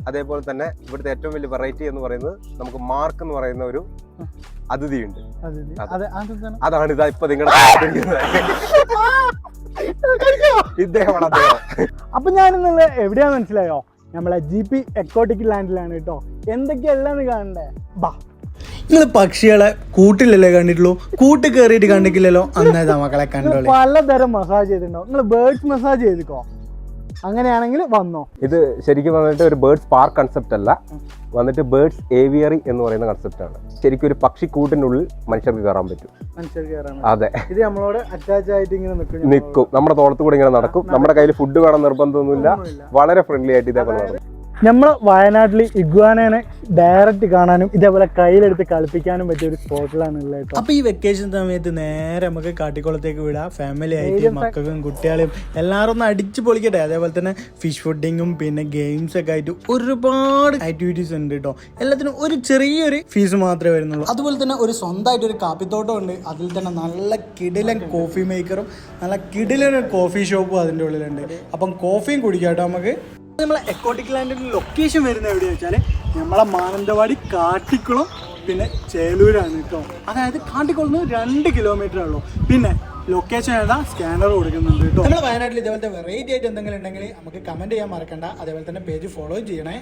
അതേപോലെ തന്നെ ഇവിടുത്തെ ഏറ്റവും വലിയ വെറൈറ്റി എന്ന് പറയുന്നത് നമുക്ക് മാർക്ക് എന്ന് പറയുന്ന ഒരു അതിഥിയുണ്ട്. അതാണ് ഇതാ ഇപ്പൊ നിങ്ങളുടെ ഇദ്ദേഹമാണ് അദ്ദേഹം. അപ്പൊ ഞാനിന്നുള്ള എവിടെയാന്ന് മനസ്സിലായോ? നമ്മളെ GP എക്കോട്ടിക് ലാൻഡിലാണ് കേട്ടോ. എന്തൊക്കെയല്ലാന്ന് കാണണ്ടേ? ബാ. നിങ്ങൾ പക്ഷികളെ കൂട്ടിലല്ലേ കണ്ടിട്ടുള്ളൂ, കൂട്ടിൽ കയറിയിട്ട് കണ്ടിട്ടില്ലല്ലോ. അന്നേതാ മക്കളെ കണ്ടോളൂ. പലതരം മസാജ് ചെയ്തിട്ടുണ്ടോ? നിങ്ങൾ ബേർഡ്സ് മസാജ് ചെയ്തിക്കോ. അങ്ങനെയാണെങ്കിൽ വന്നോ. ഇത് ശരിക്കും വന്നിട്ട് ഒരു ബേർഡ്സ് പാർക്ക് കൺസെപ്റ്റ് അല്ല, വന്നിട്ട് ബേർഡ്സ് ഏവിയറി എന്ന് പറയുന്ന കൺസെപ്റ്റ് ആണ്. ശരിക്കും ഒരു പക്ഷിക്കൂട്ടിനുള്ളിൽ മനുഷ്യർക്ക് കയറാൻ പറ്റും. അതെ, ഇത് നമ്മളോട് അറ്റാച്ച് ആയിട്ട് ഇങ്ങനെ നിൽക്കും, നമ്മുടെ തോളത്ത് കൂടെ ഇങ്ങനെ നടക്കും. നമ്മുടെ കയ്യിൽ ഫുഡ് വേണം നിർബന്ധമൊന്നുമില്ല, വളരെ ഫ്രണ്ട്ലി ആയിട്ട് ഇതേപോലെ നടക്കും. നമ്മൾ വയനാട്ടിൽ ഇഗ്വാനേനെ ഡയറക്റ്റ് കാണാനും ഇതേപോലെ കയ്യിലെടുത്ത് കളിപ്പിക്കാനും പറ്റിയ ഒരു സ്പോട്ടിലാണ് ഉള്ളത്. അപ്പൊ ഈ വെക്കേഷൻ സമയത്ത് നേരെ നമുക്ക് കാട്ടിക്കുളത്തേക്ക് വിടാം. ഫാമിലി ആയിട്ട് മക്കൾക്കും കുട്ടികളെയും എല്ലാവരും ഒന്ന് അടിച്ചു പൊളിക്കട്ടെ. അതേപോലെ തന്നെ ഫിഷ് ഫുഡിങ്ങും പിന്നെ ഗെയിംസ് ഒക്കെ ആയിട്ട് ഒരുപാട് ആക്ടിവിറ്റീസ് ഉണ്ട് കേട്ടോ. എല്ലാത്തിനും ഒരു ചെറിയൊരു ഫീസ് മാത്രമേ വരുന്നുള്ളൂ. അതുപോലെ തന്നെ ഒരു സ്വന്തമായിട്ട് ഒരു കാപ്പിത്തോട്ടം ഉണ്ട്. അതിൽ തന്നെ നല്ല കിടിലൻ കോഫി മേക്കറും നല്ല കിടിലൻ കോഫി ഷോപ്പും അതിൻ്റെ ഉള്ളിലുണ്ട്. അപ്പം കോഫിയും കുടിക്കാം കേട്ടോ നമുക്ക്. നമ്മളെ എക്കോട്ടിക് ലാൻഡിൻ്റെ ലൊക്കേഷൻ വരുന്നത് എവിടെയാണെന്ന് വെച്ചാൽ നമ്മളെ മാനന്തവാടി കാട്ടിക്കുളം പിന്നെ ചേലൂരാണ് കേട്ടോ. അതായത് കാട്ടിക്കുളത്ത് 2 കിലോമീറ്റർ ഉള്ളൂ. പിന്നെ ലൊക്കേഷൻ ഏതാ സ്കാനർ കൊടുക്കുന്നുണ്ട് കേട്ടോ. നമ്മൾ വയനാട്ടിൽ ഇതേപോലത്തെ വെറൈറ്റി ആയിട്ട് എന്തെങ്കിലും ഉണ്ടെങ്കിൽ നമുക്ക് കമൻറ്റ് ചെയ്യാൻ മറക്കണ്ട. അതേപോലെ തന്നെ പേജ് ഫോളോ ചെയ്യണേ.